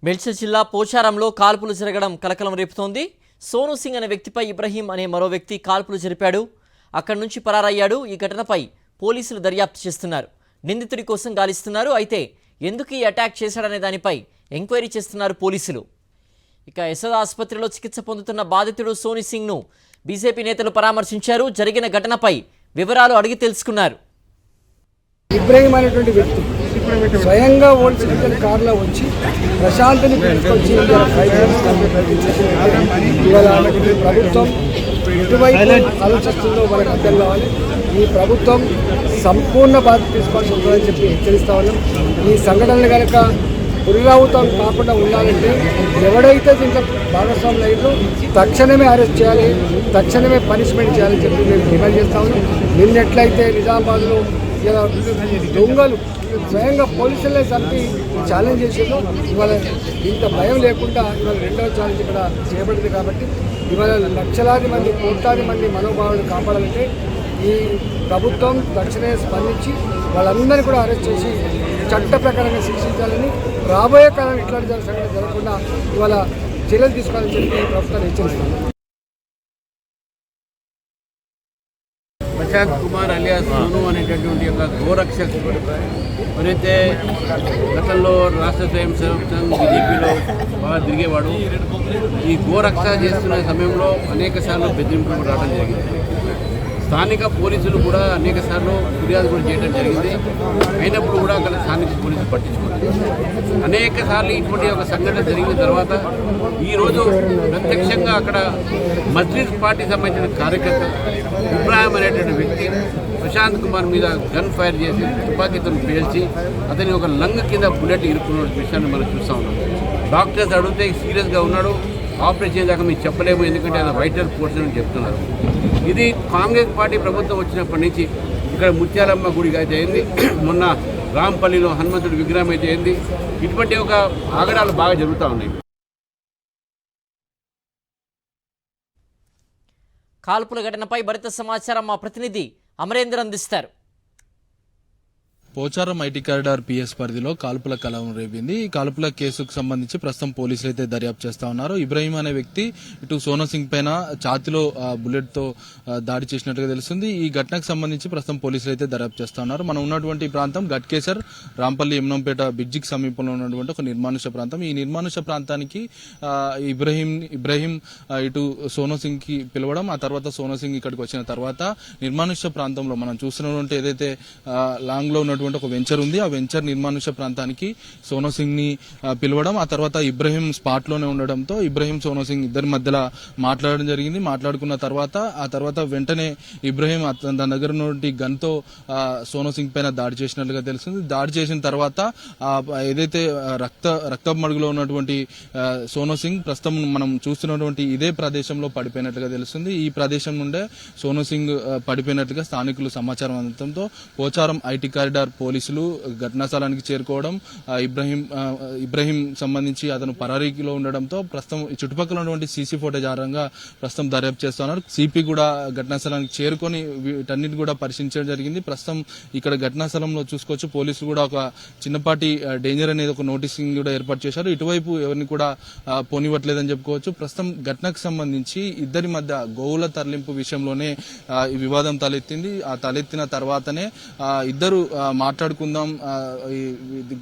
మేడ్చల్ జిల్లా పోచారంలో కాల్పులు జరగడం కలకలం రేపుతోంది. సోను సింగ్ అనే వ్యక్తిపై ఇబ్రహీం అనే మరో వ్యక్తి కాల్పులు జరిపాడు. అక్కడి నుంచి పరారయ్యాడు. ఈ ఘటనపై పోలీసులు దర్యాప్తు చేస్తున్నారు. నిందితుడి కోసం గాలిస్తున్నారు. అయితే ఎందుకు ఈ అటాక్ చేశాడనే దానిపై ఎంక్వైరీ చేస్తున్నారు పోలీసులు. ఇక యశోద ఆసుపత్రిలో చికిత్స పొందుతున్న బాధితుడు సోను సింగ్ను బీజేపీ నేతలు పరామర్శించారు. జరిగిన ఘటనపై వివరాలు అడిగి తెలుసుకున్నారు. ఇబ్రహీం అనేటువంటి వ్యక్తి స్వయంగా ఓల్డ్ కార్లో వచ్చి ప్రశాంత్ని పిలుచుకొచ్చి ఇవాళ ప్రభుత్వం ఎటువైపు ఆలోచిస్తుందో మనకు అర్థం కావాలి. ఈ ప్రభుత్వం సంపూర్ణ బాధ్యత తీసుకోవాల్సి ఉంటుందని చెప్పి హెచ్చరిస్తా ఉన్నాం. ఈ సంఘటనలు కనుక పునరావృతం కాకుండా ఉండాలంటే ఎవడైతే దీంట్లో భాగస్వాములు అయ్యిందో తక్షణమే అరెస్ట్ చేయాలి, తక్షణమే పనిష్మెంట్ చేయాలని చెప్పి మేము డిమాండ్ చేస్తా ఉన్నాం. నిన్నెట్లయితే నిజామాబాద్లో ఇలా దొంగలు స్వయంగా పోలీసులే చంపి ఛాలెంజ్ చేసేదో ఇవాళ ఇంత భయం లేకుండా ఇవాళ రెండవ ఛాలెంజ్ ఇక్కడ చేయబడింది. కాబట్టి ఇవాళ లక్షలాది మంది కోట్లాది మంది మనోభావాలను కాపాడాలంటే ఈ ప్రభుత్వం తక్షణమే స్పందించి వాళ్ళందరినీ కూడా అరెస్ట్ చేసి చట్ట ప్రకారంగా శిక్షించాలని, రాబోయే కాలం ఇట్లాంటి సంఘటన జరగకుండా ఇవాళ చర్యలు తీసుకోవాలని చెప్పి ప్రభుత్వాన్ని హెచ్చరిస్తున్నాం. ప్రశాంత్ కుమార్ అలియాస్ సోను అనేటటువంటి ఒక గోరక్షకుడు ఎవరైతే గతంలో రాష్ట్ర స్వయం సేవక్ సంఘ్ బీజేపీలో బాగా తిరిగేవాడు. ఈ గోరక్ష చేస్తున్న సమయంలో అనేక సార్లు బెదిరింపులు రావడం జరిగింది. స్థానిక పోలీసులు కూడా అనేక సార్లు ఫిర్యాదు కూడా చేయడం జరిగింది. అయినప్పుడు కూడా అక్కడ స్థానిక పోలీసులు పట్టించుకున్నారు. అనేక సార్లు ఇటువంటి ఒక సంఘటన జరిగిన తర్వాత ఈరోజు ప్రత్యక్షంగా అక్కడ మజ్లిస్ పార్టీ సంబంధించిన కార్యకర్త ఇబ్రాహిం అనేటువంటి వ్యక్తి ప్రశాంత్ కుమార్ మీద గన్ ఫైర్ చేసి తుపాకీతో పేల్చి అతని ఒక లంగ్ కింద బుల్లెట్ ఇరుక్కున్న విషయాన్ని మనం చూస్తూ ఉన్నాం. డాక్టర్స్ అడిగితే సీరియస్గా ఉన్నాడు, ఆపరేషన్ దాకా మీకు చెప్పలేము, ఎందుకంటే ఆయన వైటల్ పోర్షన్ అని చెప్తున్నారు. ఇది కాంగ్రెస్ పార్టీ ప్రభుత్వం వచ్చినప్పటి నుంచి ఇక్కడ ముత్యాలమ్మ గుడికి అయితే అయింది, మొన్న రాంపల్లిలో హనుమంతుడి విగ్రహం అయితే అయింది. ఇటువంటి ఒక ఆగడాలు బాగా జరుగుతూ ఉన్నాయి. కాల్పుల ఘటనపై మరింత సమాచారం మా ప్రతినిధి అమరేందర్ అందిస్తారు. పోచారం ఐటీ కారిడార్ పిఎస్ పరిధిలో కాల్పుల కలవరం రేపింది. ఈ కాల్పుల కేసుకు సంబంధించి ప్రస్తుతం పోలీసులు అయితే దర్యాప్తు చేస్తా ఉన్నారు. ఇబ్రహీం అనే వ్యక్తి ఇటు సోను సింగ్ పైన ఛాతిలో బుల్లెట్ తో దాడి చేసినట్టుగా తెలుస్తుంది. ఈ ఘటనకు సంబంధించి ప్రస్తుతం పోలీసులు అయితే దర్యాప్తు చేస్తా ఉన్నారు. మనం ఉన్నటువంటి ప్రాంతం గట్కేసర్ రాంపల్లి ఎమ్నంపేట బ్రిడ్జికి సమీపంలో ఉన్నటువంటి ఒక నిర్మానుష ప్రాంతం. ఈ నిర్మానుష ప్రాంతానికి ఇబ్రహీం ఇటు సోను సింగ్ కి పిలవడం, ఆ తర్వాత సోను సింగ్ ఇక్కడికి వచ్చిన తర్వాత నిర్మానుష ప్రాంతంలో మనం చూస్తున్నటువంటి ఏదైతే లాంగ్ లో ఉన్నటువంటి ఒక వెంచర్ ఉంది, ఆ వెంచర్ నిర్మానుష ప్రాంతానికి సోను సింగ్ ని పిలవడం, ఆ తర్వాత ఇబ్రహీం స్పాట్ లోనే ఉండడంతో ఇబ్రహీం సోను సింగ్ ఇద్దరి మధ్యలో మాట్లాడడం జరిగింది. మాట్లాడుకున్న తర్వాత ఆ తర్వాత వెంటనే ఇబ్రహీం తన దగ్గర ఉన్నటువంటి గన్ తో సోను సింగ్ పైన దాడి చేసినట్లుగా తెలుస్తుంది. దాడి చేసిన తర్వాత ఏదైతే రక్త మడుగులో ఉన్నటువంటి సోను సింగ్ ప్రస్తుతం మనం చూస్తున్నటువంటి ఇదే ప్రదేశంలో పడిపోయినట్లుగా తెలుస్తుంది. ఈ ప్రదేశం నుండే సోను సింగ్ పడిపోయినట్లుగా స్థానికులు సమాచారం అందడంతో పోచారం ఐటీ కారిడార్ పోలీసులు ఘటనా స్థలానికి చేరుకోవడం, ఇబ్రహీం సంబంధించి అతను పరారీలో ఉండడంతో ప్రస్తుతం చుట్టుపక్కల ఉన్నటువంటి సీసీ ఫుటేజ్ ఆధారంగా ప్రస్తుతం దర్యాప్తు చేస్తున్నారు. సిపి కూడా ఘటనా స్థలానికి చేరుకొని వీటన్నిటి కూడా పరిశీలించడం జరిగింది. ప్రస్తుతం ఇక్కడ ఘటనా స్థలంలో చూసుకోవచ్చు, పోలీసులు కూడా ఒక చిన్నపాటి డేంజర్ అనేది ఒక నోటీసింగ్ కూడా ఏర్పాటు చేశారు. ఇటువైపు ఎవరిని కూడా పోనివ్వట్లేదని చెప్పుకోవచ్చు. ప్రస్తుతం ఘటనకు సంబంధించి ఇద్దరి మధ్య గోవుల తరలింపు విషయంలోనే ఈ వివాదం తలెత్తింది. ఆ తలెత్తిన తర్వాతనే ఇద్దరు మాట్లాడుకుందాం,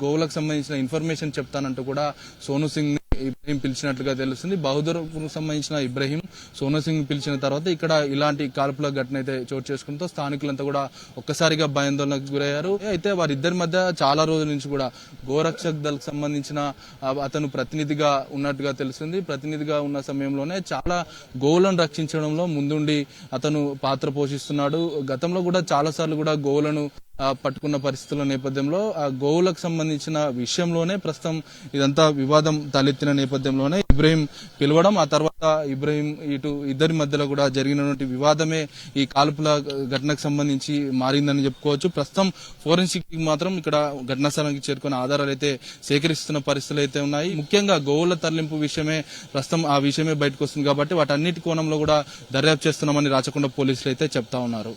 గోవులకు సంబంధించిన ఇన్ఫర్మేషన్ చెప్తానంటూ కూడా సోను సింగ్ ఇబ్రహీం పిలిచినట్లుగా తెలుస్తుంది. బహదూర్ సంబంధించిన ఇబ్రహీం సోను సింగ్ పిలిచిన తర్వాత ఇక్కడ ఇలాంటి కాల్పుల ఘటన అయితే చోటు చేసుకుంటూ స్థానికులంతా కూడా ఒక్కసారిగా భయాందోళనకు గురయ్యారు. అయితే వారిద్దరి మధ్య చాలా రోజుల నుంచి కూడా గోరక్షక్ దళకు సంబంధించిన అతను ప్రతినిధిగా ఉన్నట్టుగా తెలుస్తుంది. ప్రతినిధిగా ఉన్న సమయంలోనే చాలా గోవులను రక్షించడంలో ముందుండి అతను పాత్ర పోషిస్తున్నాడు. గతంలో కూడా చాలా సార్లు కూడా గోవులను పట్టుకున్న పరిస్థితుల నేపథ్యంలో ఆ గోవులకు సంబంధించిన విషయంలోనే ప్రస్తుతం ఇదంతా వివాదం తలెత్తిన నేపథ్యంలోనే ఇబ్రహీం పిలవడం, ఆ తర్వాత ఇబ్రహీం ఇటు ఇద్దరి మధ్యలో కూడా జరిగినటువంటి వివాదమే ఈ కాల్పుల ఘటనకు సంబంధించి మారిందని చెప్పుకోవచ్చు. ప్రస్తుతం ఫోరెన్సిక్ మాత్రం ఇక్కడ ఘటనా స్థలానికి చేరుకున్న ఆధారాలు అయితే సేకరిస్తున్న పరిస్థితులు అయితే ఉన్నాయి. ముఖ్యంగా గోవుల తరలింపు విషయమే ప్రస్తుతం ఆ విషయమే బయటకు వస్తుంది కాబట్టి వాటన్నిటి కోణంలో కూడా దర్యాప్తు చేస్తున్నామని రాచకొండ పోలీసులు అయితే చెప్తా ఉన్నారు.